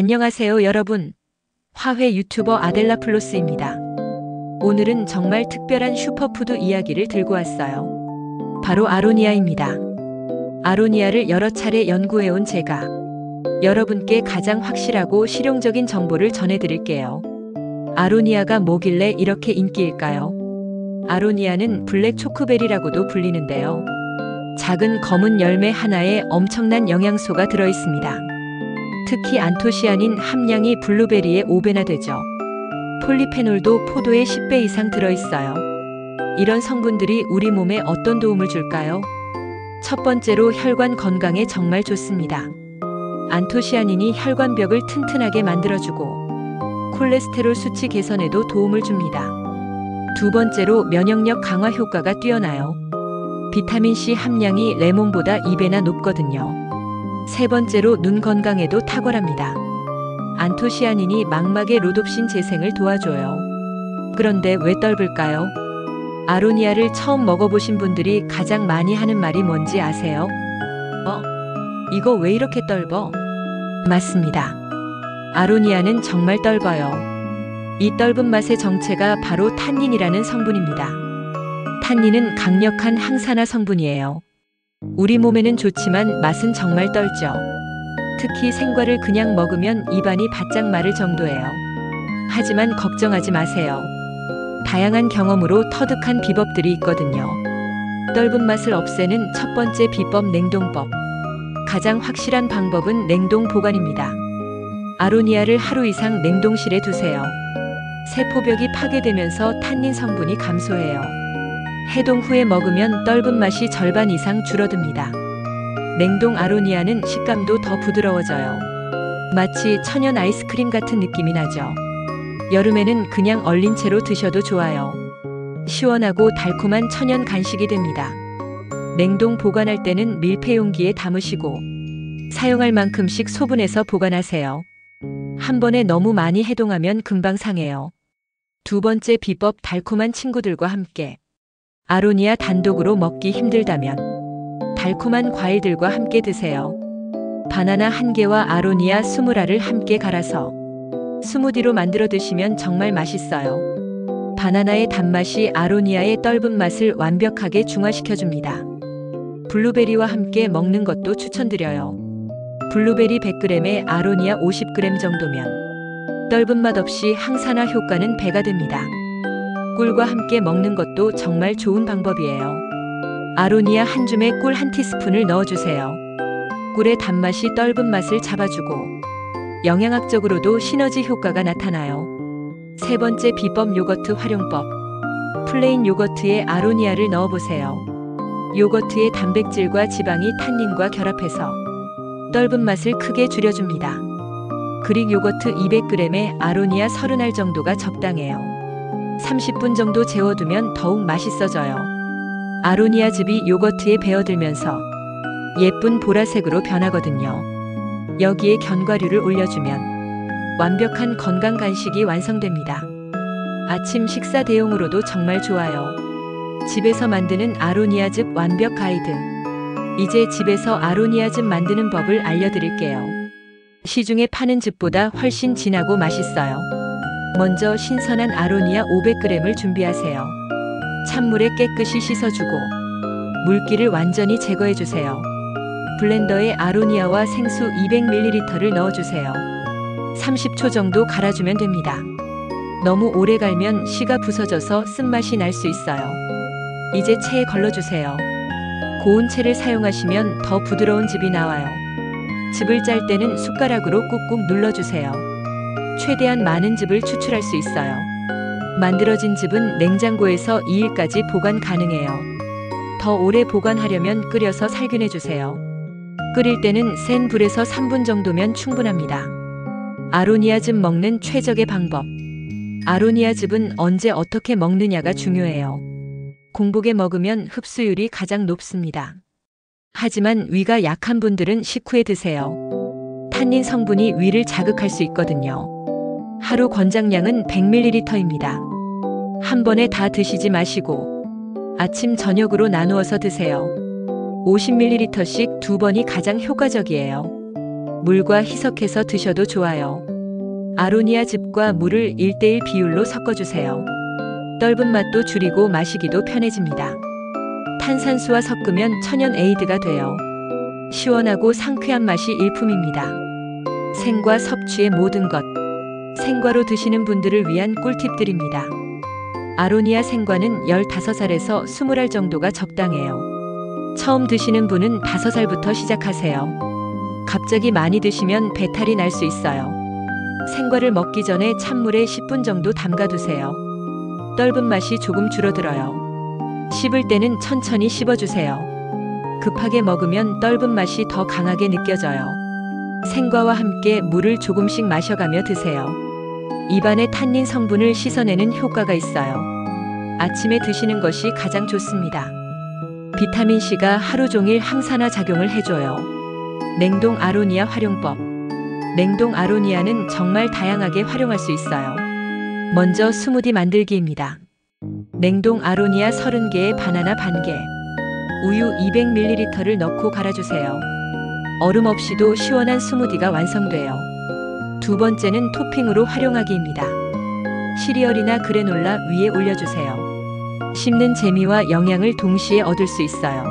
안녕하세요 여러분. 화훼 유튜버 아델라플로스입니다. 오늘은 정말 특별한 슈퍼푸드 이야기를 들고 왔어요. 바로 아로니아입니다. 아로니아를 여러 차례 연구해온 제가 여러분께 가장 확실하고 실용적인 정보를 전해드릴게요. 아로니아가 뭐길래 이렇게 인기일까요? 아로니아는 블랙 초크베리라고도 불리는데요. 작은 검은 열매 하나에 엄청난 영양소가 들어있습니다. 특히 안토시아닌 함량이 블루베리의 5배나 되죠. 폴리페놀도 포도의 10배 이상 들어있어요. 이런 성분들이 우리 몸에 어떤 도움을 줄까요? 첫 번째로 혈관 건강에 정말 좋습니다. 안토시아닌이 혈관벽을 튼튼하게 만들어주고 콜레스테롤 수치 개선에도 도움을 줍니다. 두 번째로 면역력 강화 효과가 뛰어나요. 비타민C 함량이 레몬보다 2배나 높거든요. 세 번째로 눈 건강에도 탁월합니다. 안토시아닌이 망막의 로놉신 재생을 도와줘요. 그런데 왜 떫을까요? 아로니아를 처음 먹어보신 분들이 가장 많이 하는 말이 뭔지 아세요? 이거 왜 이렇게 떫어? 맞습니다. 아로니아는 정말 떫어요. 이 떫은 맛의 정체가 바로 탄닌이라는 성분입니다. 탄닌은 강력한 항산화 성분이에요. 우리 몸에는 좋지만 맛은 정말 떨죠. 특히 생과를 그냥 먹으면 입안이 바짝 마를 정도예요. 하지만 걱정하지 마세요. 다양한 경험으로 터득한 비법들이 있거든요. 떫은 맛을 없애는 첫 번째 비법 냉동법. 가장 확실한 방법은 냉동 보관입니다. 아로니아를 하루 이상 냉동실에 두세요. 세포벽이 파괴되면서 탄닌 성분이 감소해요. 해동 후에 먹으면 떫은 맛이 절반 이상 줄어듭니다. 냉동 아로니아는 식감도 더 부드러워져요. 마치 천연 아이스크림 같은 느낌이 나죠. 여름에는 그냥 얼린 채로 드셔도 좋아요. 시원하고 달콤한 천연 간식이 됩니다. 냉동 보관할 때는 밀폐 용기에 담으시고 사용할 만큼씩 소분해서 보관하세요. 한 번에 너무 많이 해동하면 금방 상해요. 두 번째 비법 달콤한 친구들과 함께. 아로니아 단독으로 먹기 힘들다면 달콤한 과일들과 함께 드세요. 바나나 1개와 아로니아 20알을 함께 갈아서 스무디로 만들어 드시면 정말 맛있어요. 바나나의 단맛이 아로니아의 떫은 맛을 완벽하게 중화시켜줍니다. 블루베리와 함께 먹는 것도 추천드려요. 블루베리 100g에 아로니아 50g 정도면 떫은 맛 없이 항산화 효과는 배가 됩니다. 꿀과 함께 먹는 것도 정말 좋은 방법이에요. 아로니아 한 줌에 꿀 1티스푼을 넣어주세요. 꿀의 단맛이 떫은 맛을 잡아주고 영양학적으로도 시너지 효과가 나타나요. 세 번째 비법 요거트 활용법. 플레인 요거트에 아로니아를 넣어보세요. 요거트의 단백질과 지방이 탄닌과 결합해서 떫은 맛을 크게 줄여줍니다. 그릭 요거트 200g에 아로니아 30알 정도가 적당해요. 30분 정도 재워두면 더욱 맛있어져요. 아로니아 즙이 요거트에 배어들면서 예쁜 보라색으로 변하거든요. 여기에 견과류를 올려주면 완벽한 건강 간식이 완성됩니다. 아침 식사 대용으로도 정말 좋아요. 집에서 만드는 아로니아 즙 완벽 가이드. 이제 집에서 아로니아 즙 만드는 법을 알려드릴게요. 시중에 파는 즙보다 훨씬 진하고 맛있어요. 먼저 신선한 아로니아 500g을 준비하세요. 찬물에 깨끗이 씻어주고 물기를 완전히 제거해주세요. 블렌더에 아로니아와 생수 200ml를 넣어주세요. 30초 정도 갈아주면 됩니다. 너무 오래 갈면 씨가 부서져서 쓴맛이 날 수 있어요. 이제 체에 걸러주세요. 고운 채를 사용하시면 더 부드러운 즙이 나와요. 즙을 짤 때는 숟가락으로 꾹꾹 눌러주세요. 최대한 많은 즙을 추출할 수 있어요. 만들어진 즙은 냉장고에서 2일까지 보관 가능해요. 더 오래 보관하려면 끓여서 살균해주세요. 끓일 때는 센 불에서 3분 정도면 충분합니다. 아로니아 즙 먹는 최적의 방법. 아로니아 즙은 언제 어떻게 먹느냐가 중요해요. 공복에 먹으면 흡수율이 가장 높습니다. 하지만 위가 약한 분들은 식후에 드세요. 탄닌 성분이 위를 자극할 수 있거든요. 하루 권장량은 100ml입니다. 한 번에 다 드시지 마시고 아침 저녁으로 나누어서 드세요. 50ml씩 2번이 가장 효과적이에요. 물과 희석해서 드셔도 좋아요. 아로니아즙과 물을 1:1 비율로 섞어주세요. 떫은 맛도 줄이고 마시기도 편해집니다. 탄산수와 섞으면 천연 에이드가 돼요. 시원하고 상쾌한 맛이 일품입니다. 생과 섭취의 모든 것. 생과로 드시는 분들을 위한 꿀팁들입니다. 아로니아 생과는 15살에서 20알 정도가 적당해요. 처음 드시는 분은 5살부터 시작하세요. 갑자기 많이 드시면 배탈이 날 수 있어요. 생과를 먹기 전에 찬물에 10분 정도 담가두세요. 떫은 맛이 조금 줄어들어요. 씹을 때는 천천히 씹어주세요. 급하게 먹으면 떫은 맛이 더 강하게 느껴져요. 생과와 함께 물을 조금씩 마셔가며 드세요. 입안의 탄닌 성분을 씻어내는 효과가 있어요. 아침에 드시는 것이 가장 좋습니다. 비타민C가 하루 종일 항산화 작용을 해줘요. 냉동 아로니아 활용법. 냉동 아로니아는 정말 다양하게 활용할 수 있어요. 먼저 스무디 만들기입니다. 냉동 아로니아 30개에 바나나 반개, 우유 200ml를 넣고 갈아주세요. 얼음 없이도 시원한 스무디가 완성돼요. 두 번째는 토핑으로 활용하기입니다. 시리얼이나 그래놀라 위에 올려주세요. 씹는 재미와 영양을 동시에 얻을 수 있어요.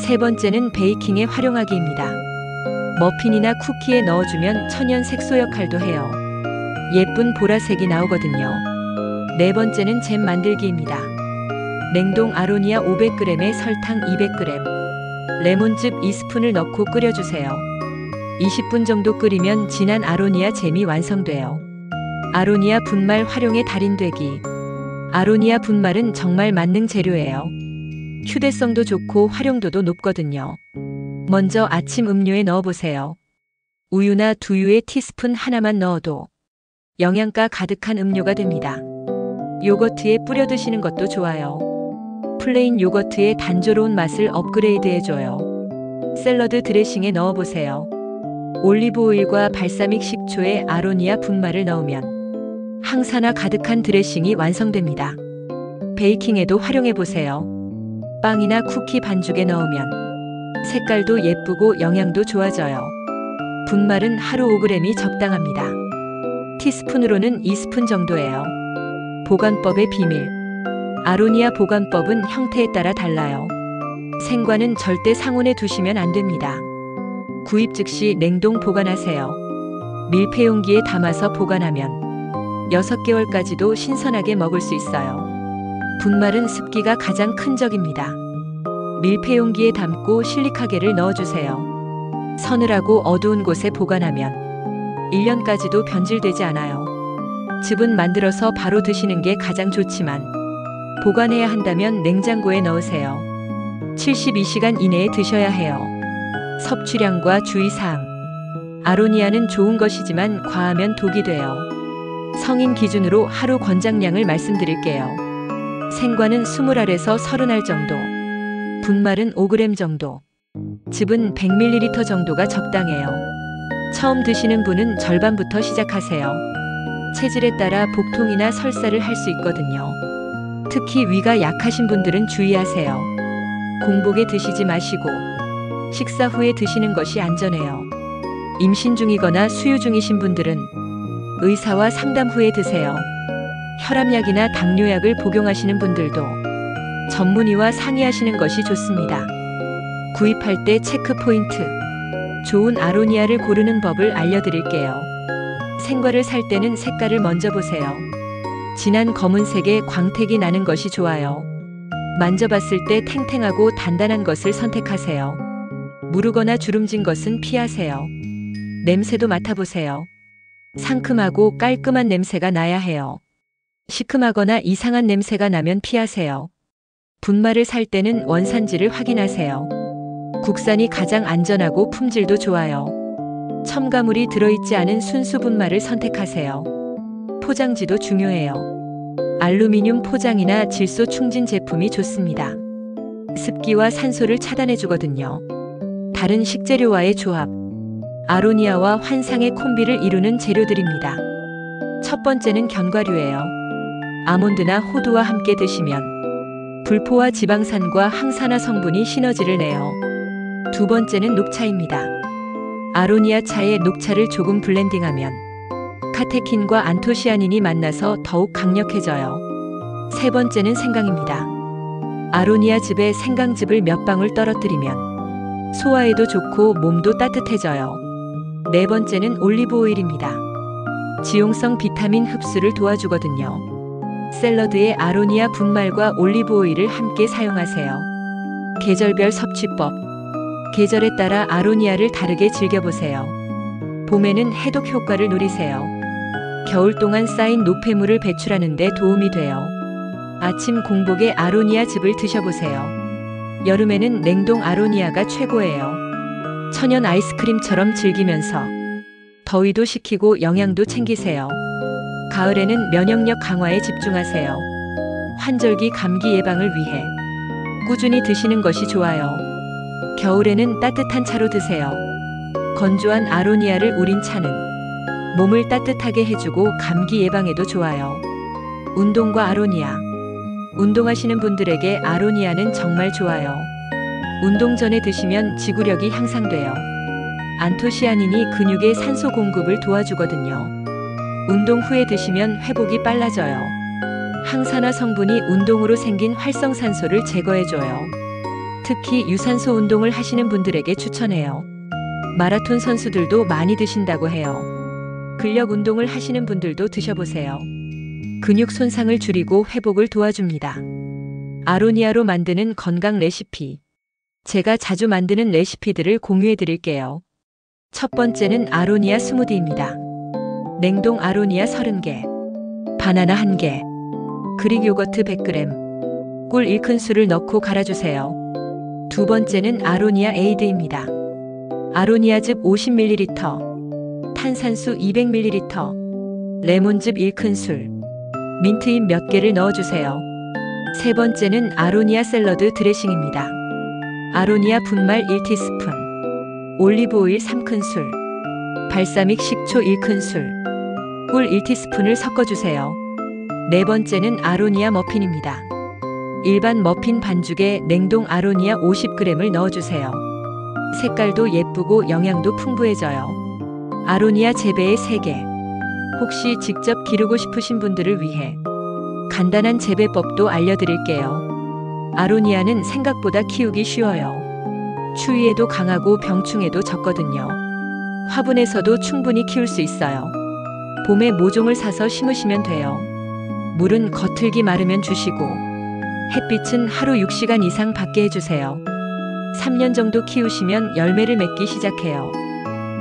세 번째는 베이킹에 활용하기입니다. 머핀이나 쿠키에 넣어주면 천연 색소 역할도 해요. 예쁜 보라색이 나오거든요. 네 번째는 잼 만들기입니다. 냉동 아로니아 500g에 설탕 200g, 레몬즙 2스푼을 넣고 끓여주세요. 20분 정도 끓이면 진한 아로니아 잼이 완성돼요. 아로니아 분말 활용의 달인되기. 아로니아 분말은 정말 만능 재료예요. 휴대성도 좋고 활용도도 높거든요. 먼저 아침 음료에 넣어보세요. 우유나 두유에 티스푼 하나만 넣어도 영양가 가득한 음료가 됩니다. 요거트에 뿌려 드시는 것도 좋아요. 플레인 요거트의 단조로운 맛을 업그레이드해줘요. 샐러드 드레싱에 넣어보세요. 올리브 오일과 발사믹 식초에 아로니아 분말을 넣으면 항산화 가득한 드레싱이 완성됩니다. 베이킹에도 활용해보세요. 빵이나 쿠키 반죽에 넣으면 색깔도 예쁘고 영양도 좋아져요. 분말은 하루 5g이 적당합니다. 티스푼으로는 2스푼 정도예요. 보관법의 비밀. 아로니아 보관법은 형태에 따라 달라요. 생과는 절대 상온에 두시면 안 됩니다. 구입 즉시 냉동 보관하세요. 밀폐용기에 담아서 보관하면 6개월까지도 신선하게 먹을 수 있어요. 분말은 습기가 가장 큰 적입니다. 밀폐용기에 담고 실리카겔을 넣어주세요. 서늘하고 어두운 곳에 보관하면 1년까지도 변질되지 않아요. 즙은 만들어서 바로 드시는 게 가장 좋지만 보관해야 한다면 냉장고에 넣으세요. 72시간 이내에 드셔야 해요. 섭취량과 주의사항. 아로니아는 좋은 것이지만 과하면 독이 돼요. 성인 기준으로 하루 권장량을 말씀드릴게요. 생과는 20알에서 30알 정도, 분말은 5g 정도, 즙은 100ml 정도가 적당해요. 처음 드시는 분은 절반부터 시작하세요. 체질에 따라 복통이나 설사를 할 수 있거든요. 특히 위가 약하신 분들은 주의하세요. 공복에 드시지 마시고 식사 후에 드시는 것이 안전해요. 임신 중이거나 수유 중이신 분들은 의사와 상담 후에 드세요. 혈압약이나 당뇨약을 복용하시는 분들도 전문의와 상의하시는 것이 좋습니다. 구입할 때 체크 포인트. 좋은 아로니아를 고르는 법을 알려드릴게요. 생과를 살 때는 색깔을 먼저 보세요. 진한 검은색에 광택이 나는 것이 좋아요. 만져봤을 때 탱탱하고 단단한 것을 선택하세요. 무르거나 주름진 것은 피하세요. 냄새도 맡아보세요. 상큼하고 깔끔한 냄새가 나야 해요. 시큼하거나 이상한 냄새가 나면 피하세요. 분말을 살 때는 원산지를 확인하세요. 국산이 가장 안전하고 품질도 좋아요. 첨가물이 들어있지 않은 순수 분말을 선택하세요. 포장지도 중요해요. 알루미늄 포장이나 질소 충진 제품이 좋습니다. 습기와 산소를 차단해주거든요. 다른 식재료와의 조합. 아로니아와 환상의 콤비를 이루는 재료들입니다. 첫 번째는 견과류예요. 아몬드나 호두와 함께 드시면 불포화 지방산과 항산화 성분이 시너지를 내요. 두 번째는 녹차입니다. 아로니아 차에 녹차를 조금 블렌딩하면 카테킨과 안토시아닌이 만나서 더욱 강력해져요. 세 번째는 생강입니다. 아로니아 즙에 생강즙을 몇 방울 떨어뜨리면 소화에도 좋고 몸도 따뜻해져요. 네 번째는 올리브 오일입니다. 지용성 비타민 흡수를 도와주거든요. 샐러드에 아로니아 분말과 올리브 오일을 함께 사용하세요. 계절별 섭취법. 계절에 따라 아로니아를 다르게 즐겨보세요. 봄에는 해독 효과를 누리세요. 겨울 동안 쌓인 노폐물을 배출하는 데 도움이 돼요. 아침 공복에 아로니아 즙을 드셔보세요. 여름에는 냉동 아로니아가 최고예요. 천연 아이스크림처럼 즐기면서 더위도 식히고 영양도 챙기세요. 가을에는 면역력 강화에 집중하세요. 환절기 감기 예방을 위해 꾸준히 드시는 것이 좋아요. 겨울에는 따뜻한 차로 드세요. 건조한 아로니아를 우린 차는 몸을 따뜻하게 해주고 감기 예방에도 좋아요. 운동과 아로니아. 운동하시는 분들에게 아로니아는 정말 좋아요. 운동 전에 드시면 지구력이 향상돼요. 안토시아닌이 근육의 산소 공급을 도와주거든요. 운동 후에 드시면 회복이 빨라져요. 항산화 성분이 운동으로 생긴 활성산소를 제거해줘요. 특히 유산소 운동을 하시는 분들에게 추천해요. 마라톤 선수들도 많이 드신다고 해요. 근력 운동을 하시는 분들도 드셔보세요. 근육 손상을 줄이고 회복을 도와줍니다. 아로니아로 만드는 건강 레시피. 제가 자주 만드는 레시피들을 공유해 드릴게요. 첫 번째는 아로니아 스무디입니다. 냉동 아로니아 30개, 바나나 1개, 그릭 요거트 100g, 꿀 1큰술을 넣고 갈아주세요. 두 번째는 아로니아 에이드입니다. 아로니아즙 50ml, 탄산수 200ml, 레몬즙 1큰술, 민트잎 몇 개를 넣어주세요. 세 번째는 아로니아 샐러드 드레싱입니다. 아로니아 분말 1티스푼, 올리브 오일 3큰술, 발사믹 식초 1큰술, 꿀 1티스푼을 섞어주세요. 네 번째는 아로니아 머핀입니다. 일반 머핀 반죽에 냉동 아로니아 50g을 넣어주세요. 색깔도 예쁘고 영양도 풍부해져요. 아로니아 재배의 세계. 혹시 직접 기르고 싶으신 분들을 위해 간단한 재배법도 알려드릴게요. 아로니아는 생각보다 키우기 쉬워요. 추위에도 강하고 병충해도 적거든요. 화분에서도 충분히 키울 수 있어요. 봄에 모종을 사서 심으시면 돼요. 물은 겉흙이 마르면 주시고 햇빛은 하루 6시간 이상 받게 해주세요. 3년 정도 키우시면 열매를 맺기 시작해요.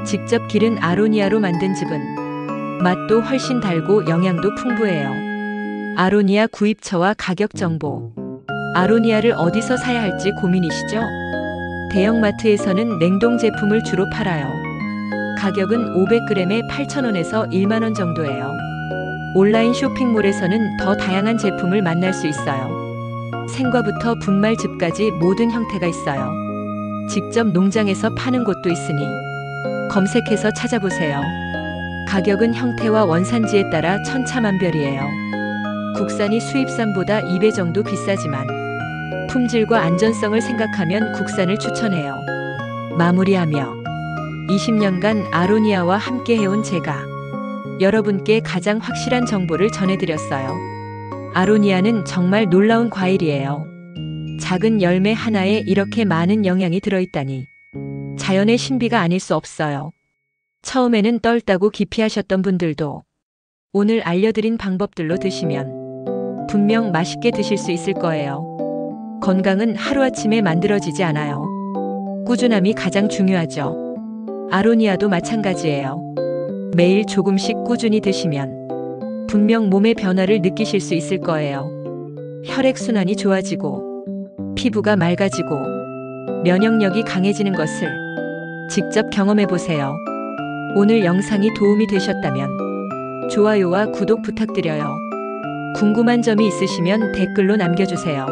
직접 기른 아로니아로 만든 즙은 맛도 훨씬 달고 영양도 풍부해요. 아로니아 구입처와 가격 정보. 아로니아를 어디서 사야 할지 고민이시죠? 대형마트에서는 냉동 제품을 주로 팔아요. 가격은 500g에 8,000원에서 10,000원 정도예요. 온라인 쇼핑몰에서는 더 다양한 제품을 만날 수 있어요. 생과부터 분말즙까지 모든 형태가 있어요. 직접 농장에서 파는 곳도 있으니 검색해서 찾아보세요. 가격은 형태와 원산지에 따라 천차만별이에요. 국산이 수입산보다 2배 정도 비싸지만 품질과 안전성을 생각하면 국산을 추천해요. 마무리하며 20년간 아로니아와 함께 해온 제가 여러분께 가장 확실한 정보를 전해드렸어요. 아로니아는 정말 놀라운 과일이에요. 작은 열매 하나에 이렇게 많은 영양이 들어있다니 자연의 신비가 아닐 수 없어요. 처음에는 떨다고 기피하셨던 분들도 오늘 알려드린 방법들로 드시면 분명 맛있게 드실 수 있을 거예요. 건강은 하루아침에 만들어지지 않아요. 꾸준함이 가장 중요하죠. 아로니아도 마찬가지예요. 매일 조금씩 꾸준히 드시면 분명 몸의 변화를 느끼실 수 있을 거예요. 혈액순환이 좋아지고 피부가 맑아지고 면역력이 강해지는 것을 직접 경험해 보세요. 오늘 영상이 도움이 되셨다면 좋아요와 구독 부탁드려요. 궁금한 점이 있으시면 댓글로 남겨주세요.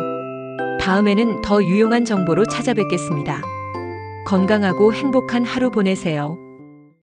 다음에는 더 유용한 정보로 찾아뵙겠습니다. 건강하고 행복한 하루 보내세요.